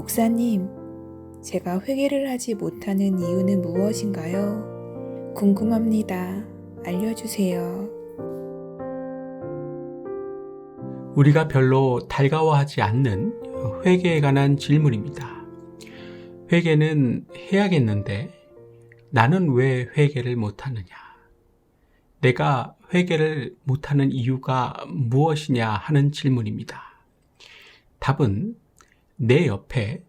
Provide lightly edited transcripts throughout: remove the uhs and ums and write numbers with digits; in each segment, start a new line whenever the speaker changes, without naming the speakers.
목사님, 제가 회개를 하지 못하는 이유는 무엇인가요? 궁금합니다. 알려주세요.
우리가 별로 달가워하지 않는 회개에 관한 질문입니다. 회개는 해야겠는데 나는 왜 회개를 못하느냐? 내가 회개를 못하는 이유가 무엇이냐 하는 질문입니다. 답은 내 옆에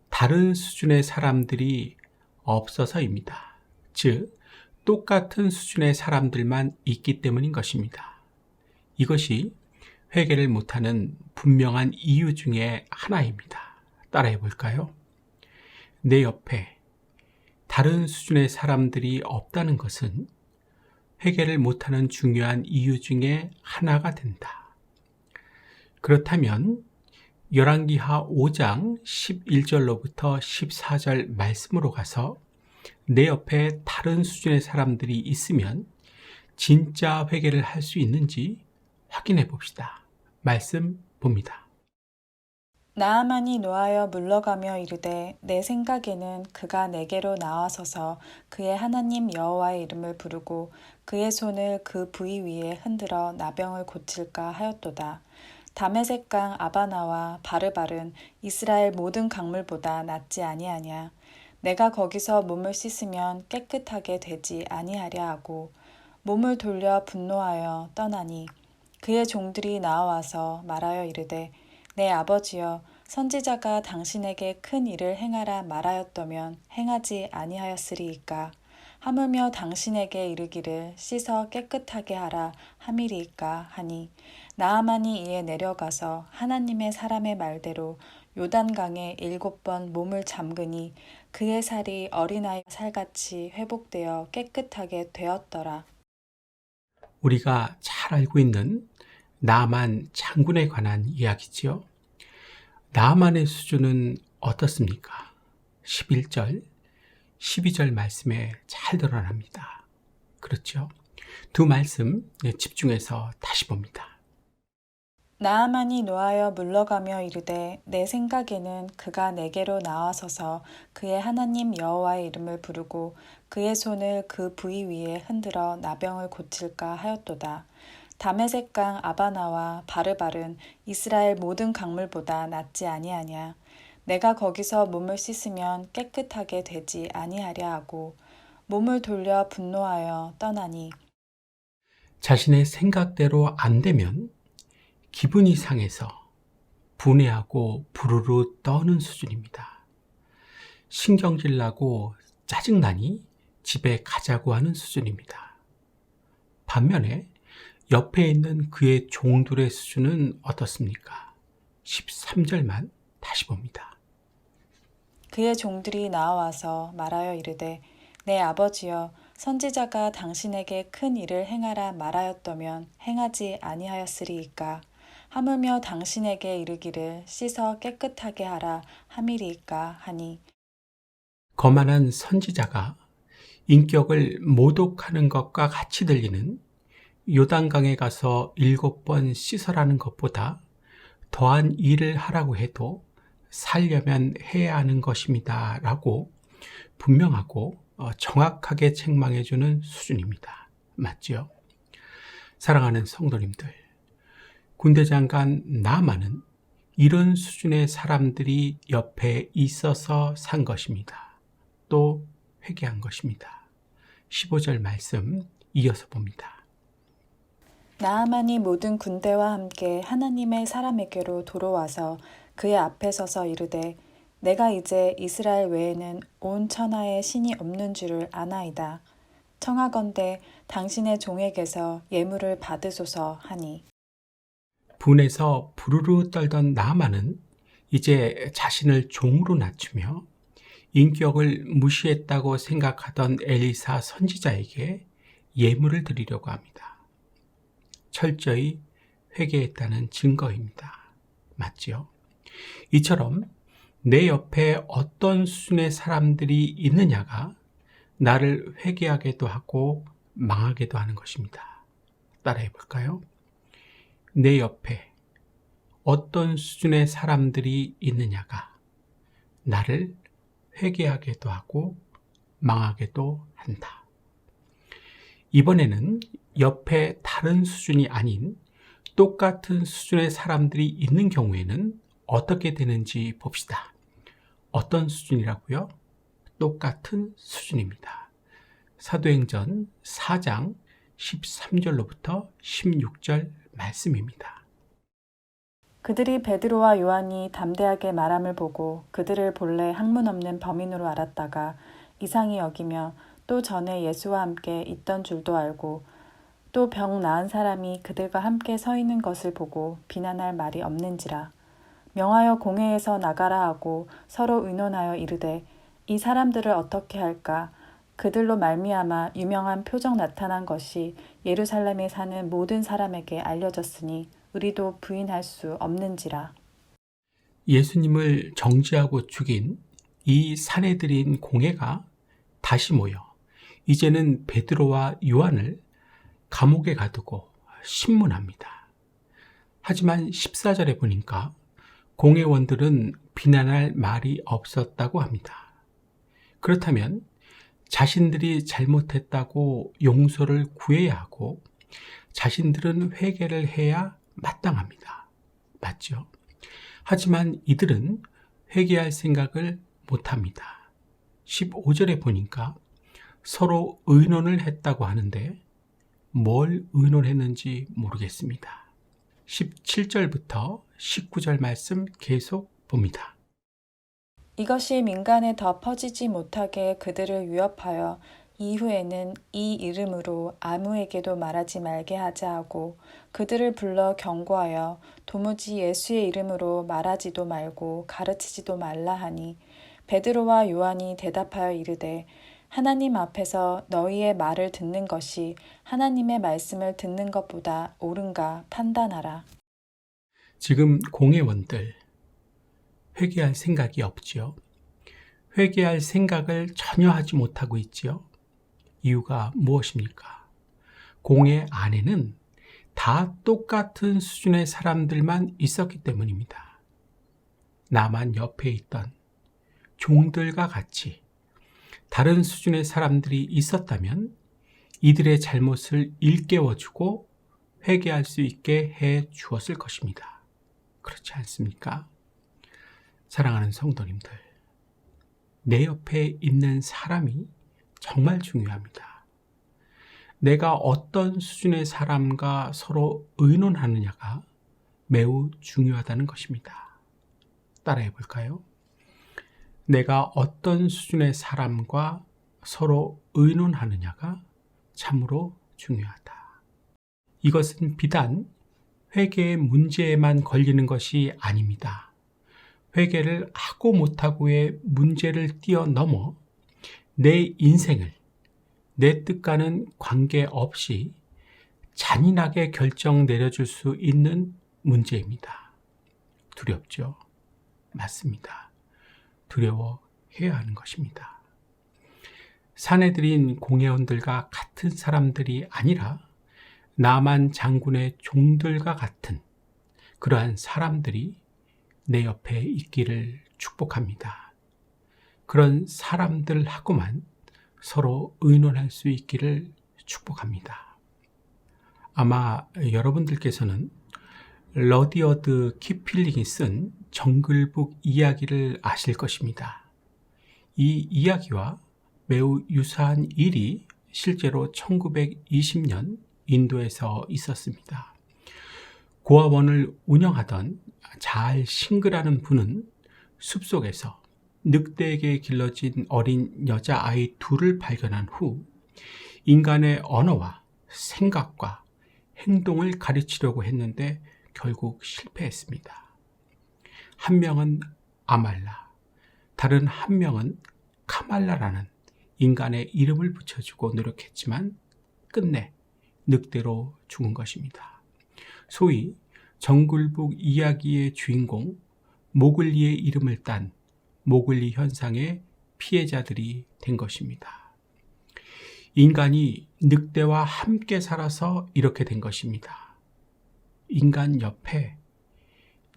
다른 수준의 사람들이 없어서입니다. 즉, 똑같은 수준의 사람들만 있기 때문인 것입니다. 이것이 회개를 못하는 분명한 이유 중에 하나입니다. 따라해 볼까요? 내 옆에 다른 수준의 사람들이 없다는 것은 회개를 못하는 중요한 이유 중에 하나가 된다. 그렇다면 열왕기하 5장 11절로부터 14절 말씀으로 가서 내 옆에 다른 수준의 사람들이 있으면 진짜 회개를 할 수 있는지 확인해 봅시다. 말씀 봅니다.
나아만이 노하여 물러가며 이르되 내 생각에는 그가 내게로 나와서서 그의 하나님 여호와의 이름을 부르고 그의 손을 그 부위 위에 흔들어 나병을 고칠까 하였도다. 다메섹강 아바나와 바르발은 이스라엘 모든 강물보다 낫지 아니하냐. 내가 거기서 몸을 씻으면 깨끗하게 되지 아니하랴 하고 몸을 돌려 분노하여 떠나니 그의 종들이 나와서 말하여 이르되 내 아버지여 선지자가 당신에게 큰 일을 행하라 말하였더면 행하지 아니하였으리이까. 하물며 당신에게 이르기를 씻어 깨끗하게 하라 함이리이까 하니 나아만이 이에 내려가서 하나님의 사람의 말대로 요단강에 7번 몸을 잠그니 그의 살이 어린아이 살같이 회복되어 깨끗하게 되었더라.
우리가 잘 알고 있는 나아만 장군에 관한 이야기지요. 나아만의 수준은 어떻습니까? 11절, 12절 말씀에 잘 드러납니다. 그렇죠? 두 말씀 집중해서 다시 봅니다.
나아만이 노하여 물러가며 이르되 내 생각에는 그가 내게로 나와서서 그의 하나님 여호와의 이름을 부르고 그의 손을 그 부위 위에 흔들어 나병을 고칠까 하였도다. 다메섹강 아바나와 바르발은 이스라엘 모든 강물보다 낫지 아니하냐. 내가 거기서 몸을 씻으면 깨끗하게 되지 아니하랴 하고 몸을 돌려 분노하여 떠나니
자신의 생각대로 안 되면 기분이 상해서 분해하고 부르르 떠는 수준입니다. 신경질 나고 짜증나니 집에 가자고 하는 수준입니다. 반면에 옆에 있는 그의 종들의 수준은 어떻습니까? 13절만 다시 봅니다.
그의 종들이 나와서 말하여 이르되 내 아버지여 선지자가 당신에게 큰 일을 행하라 말하였더면 행하지 아니하였으리이까. 하물며 당신에게 이르기를 씻어 깨끗하게 하라 함이리이까 하니
거만한 선지자가 인격을 모독하는 것과 같이 들리는 요단강에 가서 7번 씻어라는 것보다 더한 일을 하라고 해도 살려면 해야 하는 것입니다. 라고 분명하고 정확하게 책망해주는 수준입니다. 맞죠? 사랑하는 성도님들, 군대장관 나아만은 이런 수준의 사람들이 옆에 있어서 산 것입니다. 또 회개한 것입니다. 15절 말씀 이어서 봅니다.
나아만이 모든 군대와 함께 하나님의 사람에게로 돌아와서 그의 앞에 서서 이르되 내가 이제 이스라엘 외에는 온 천하에 신이 없는 줄을 아나이다. 청하건대 당신의 종에게서 예물을 받으소서 하니
분에서 부르르 떨던 나아만은 이제 자신을 종으로 낮추며 인격을 무시했다고 생각하던 엘리사 선지자에게 예물을 드리려고 합니다. 철저히 회개했다는 증거입니다. 맞죠? 이처럼 내 옆에 어떤 수준의 사람들이 있느냐가 나를 회개하게도 하고 망하게도 하는 것입니다. 따라해 볼까요? 내 옆에 어떤 수준의 사람들이 있느냐가 나를 회개하게도 하고 망하게도 한다. 이번에는 옆에 다른 수준이 아닌 똑같은 수준의 사람들이 있는 경우에는 어떻게 되는지 봅시다. 어떤 수준이라고요? 똑같은 수준입니다. 사도행전 4장 13절로부터 16절 말씀입니다.
그들이 베드로와 요한이 담대하게 말함을 보고 그들을 본래 학문 없는 범인으로 알았다가 이상히 여기며 또 전에 예수와 함께 있던 줄도 알고 또 병 나은 사람이 그들과 함께 서 있는 것을 보고 비난할 말이 없는지라. 명하여 공회에서 나가라 하고 서로 의논하여 이르되 이 사람들을 어떻게 할까? 그들로 말미암아 유명한 표적 나타난 것이 예루살렘에 사는 모든 사람에게 알려졌으니 우리도 부인할 수 없는지라.
예수님을 정죄하고 죽인 이 사내들인 공회가 다시 모여 이제는 베드로와 요한을 감옥에 가두고 신문합니다. 하지만 14절에 보니까 공회원들은 비난할 말이 없었다고 합니다. 그렇다면 자신들이 잘못했다고 용서를 구해야 하고 자신들은 회개를 해야 마땅합니다. 맞죠? 하지만 이들은 회개할 생각을 못합니다. 15절에 보니까 서로 의논을 했다고 하는데 뭘 의논했는지 모르겠습니다. 17절부터 19절 말씀 계속 봅니다.
이것이 민간에 더 퍼지지 못하게 그들을 위협하여 이후에는 이 이름으로 아무에게도 말하지 말게 하자 하고 그들을 불러 경고하여 도무지 예수의 이름으로 말하지도 말고 가르치지도 말라 하니 베드로와 요한이 대답하여 이르되 하나님 앞에서 너희의 말을 듣는 것이 하나님의 말씀을 듣는 것보다 옳은가 판단하라.
지금 공회원들 회개할 생각이 없지요. 회개할 생각을 전혀 하지 못하고 있지요. 이유가 무엇입니까? 공회 안에는 다 똑같은 수준의 사람들만 있었기 때문입니다. 나만 옆에 있던 종들과 같이 다른 수준의 사람들이 있었다면 이들의 잘못을 일깨워주고 회개할 수 있게 해 주었을 것입니다. 그렇지 않습니까? 사랑하는 성도님들, 내 옆에 있는 사람이 정말 중요합니다. 내가 어떤 수준의 사람과 서로 의논하느냐가 매우 중요하다는 것입니다. 따라해 볼까요? 내가 어떤 수준의 사람과 서로 의논하느냐가 참으로 중요하다. 이것은 비단 회개의 문제에만 걸리는 것이 아닙니다. 회개를 하고 못하고의 문제를 뛰어넘어 내 인생을 내 뜻과는 관계없이 잔인하게 결정 내려줄 수 있는 문제입니다. 두렵죠? 맞습니다. 두려워해야 하는 것입니다. 사내들인 공회원들과 같은 사람들이 아니라 나만 장군의 종들과 같은 그러한 사람들이 내 옆에 있기를 축복합니다. 그런 사람들하고만 서로 의논할 수 있기를 축복합니다. 아마 여러분들께서는 러디어드 키플링이 쓴 정글북 이야기를 아실 것입니다. 이 이야기와 매우 유사한 일이 실제로 1920년 인도에서 있었습니다. 고아원을 운영하던 잘 싱그라는 분은 숲속에서 늑대에게 길러진 어린 여자아이 둘을 발견한 후 인간의 언어와 생각과 행동을 가르치려고 했는데 결국 실패했습니다. 한 명은 아말라, 다른 한 명은 카말라라는 인간의 이름을 붙여주고 노력했지만 끝내 늑대로 죽은 것입니다. 소위 정글북 이야기의 주인공 모글리의 이름을 딴 모글리 현상의 피해자들이 된 것입니다. 인간이 늑대와 함께 살아서 이렇게 된 것입니다. 인간 옆에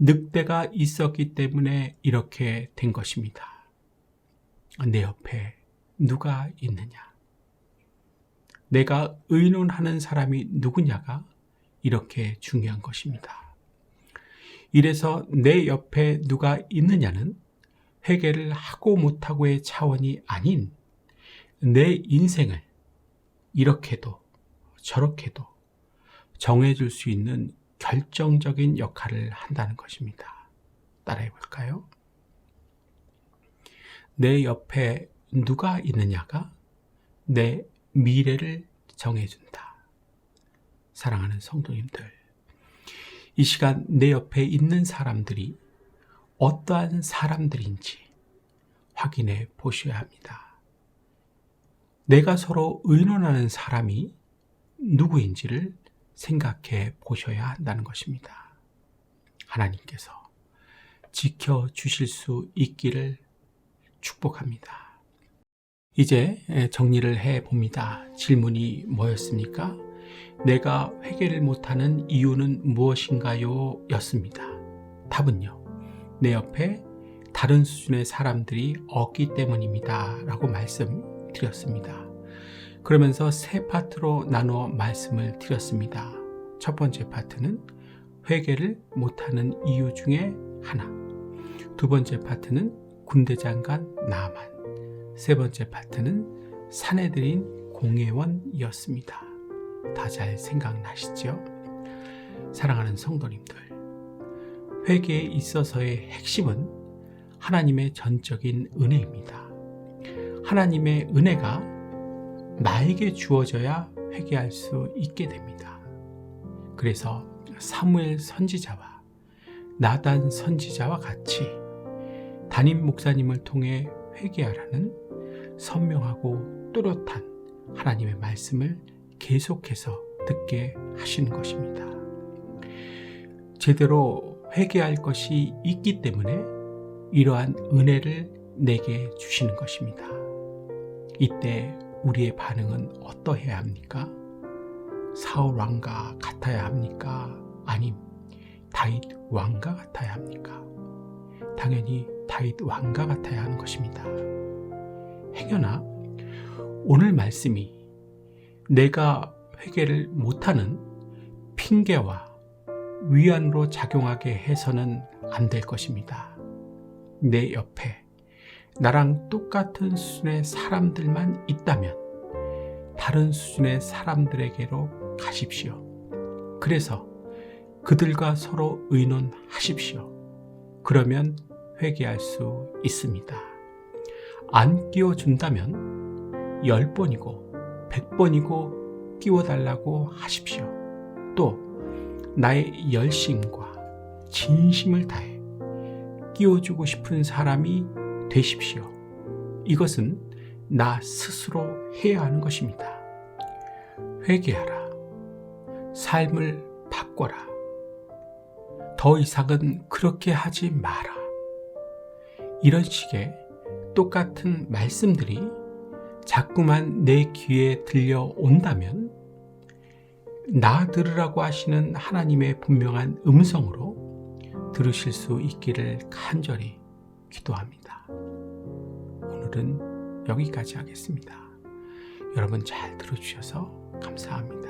늑대가 있었기 때문에 이렇게 된 것입니다. 내 옆에 누가 있느냐? 내가 의논하는 사람이 누구냐가 이렇게 중요한 것입니다. 이래서 내 옆에 누가 있느냐는 회개를 하고 못하고의 차원이 아닌 내 인생을 이렇게도 저렇게도 정해줄 수 있는 결정적인 역할을 한다는 것입니다. 따라해 볼까요? 내 옆에 누가 있느냐가 내 미래를 정해준다. 사랑하는 성도님들, 이 시간 내 옆에 있는 사람들이 어떠한 사람들인지 확인해 보셔야 합니다. 내가 서로 의논하는 사람이 누구인지를 생각해 보셔야 한다는 것입니다. 하나님께서 지켜주실 수 있기를 축복합니다. 이제 정리를 해 봅니다. 질문이 뭐였습니까? 내가 회개를 못하는 이유는 무엇인가요? 였습니다. 답은요, 내 옆에 다른 수준의 사람들이 없기 때문입니다. 라고 말씀드렸습니다. 그러면서 세 파트로 나누어 말씀을 드렸습니다. 첫 번째 파트는 회개를 못하는 이유 중에 하나, 두 번째 파트는 군대장관 나만, 세 번째 파트는 사내들인 공회원이었습니다. 다 잘 생각나시죠? 사랑하는 성도님들, 회개에 있어서의 핵심은 하나님의 전적인 은혜입니다. 하나님의 은혜가 나에게 주어져야 회개할 수 있게 됩니다. 그래서 사무엘 선지자와 나단 선지자와 같이 담임 목사님을 통해 회개하라는 선명하고 또렷한 하나님의 말씀을 계속해서 듣게 하시는 것입니다. 제대로 회개할 것이 있기 때문에 이러한 은혜를 내게 주시는 것입니다. 이때 우리의 반응은 어떠해야 합니까? 사울 왕과 같아야 합니까? 아님 다윗 왕과 같아야 합니까? 당연히 다윗 왕과 같아야 하는 것입니다. 행여나 오늘 말씀이 내가 회개를 못하는 핑계와 위안으로 작용하게 해서는 안 될 것입니다. 내 옆에 나랑 똑같은 수준의 사람들만 있다면 다른 수준의 사람들에게로 가십시오. 그래서 그들과 서로 의논하십시오. 그러면 회개할 수 있습니다. 안 끼워준다면 10번이고 100번이고 끼워달라고 하십시오. 또 나의 열심과 진심을 다해 끼워주고 싶은 사람이 되십시오. 이것은 나 스스로 해야 하는 것입니다. 회개하라. 삶을 바꿔라. 더 이상은 그렇게 하지 마라. 이런 식의 똑같은 말씀들이 자꾸만 내 귀에 들려온다면 나 들으라고 하시는 하나님의 분명한 음성으로 들으실 수 있기를 간절히 기도합니다. 오늘은 여기까지 하겠습니다. 여러분 잘 들어주셔서 감사합니다.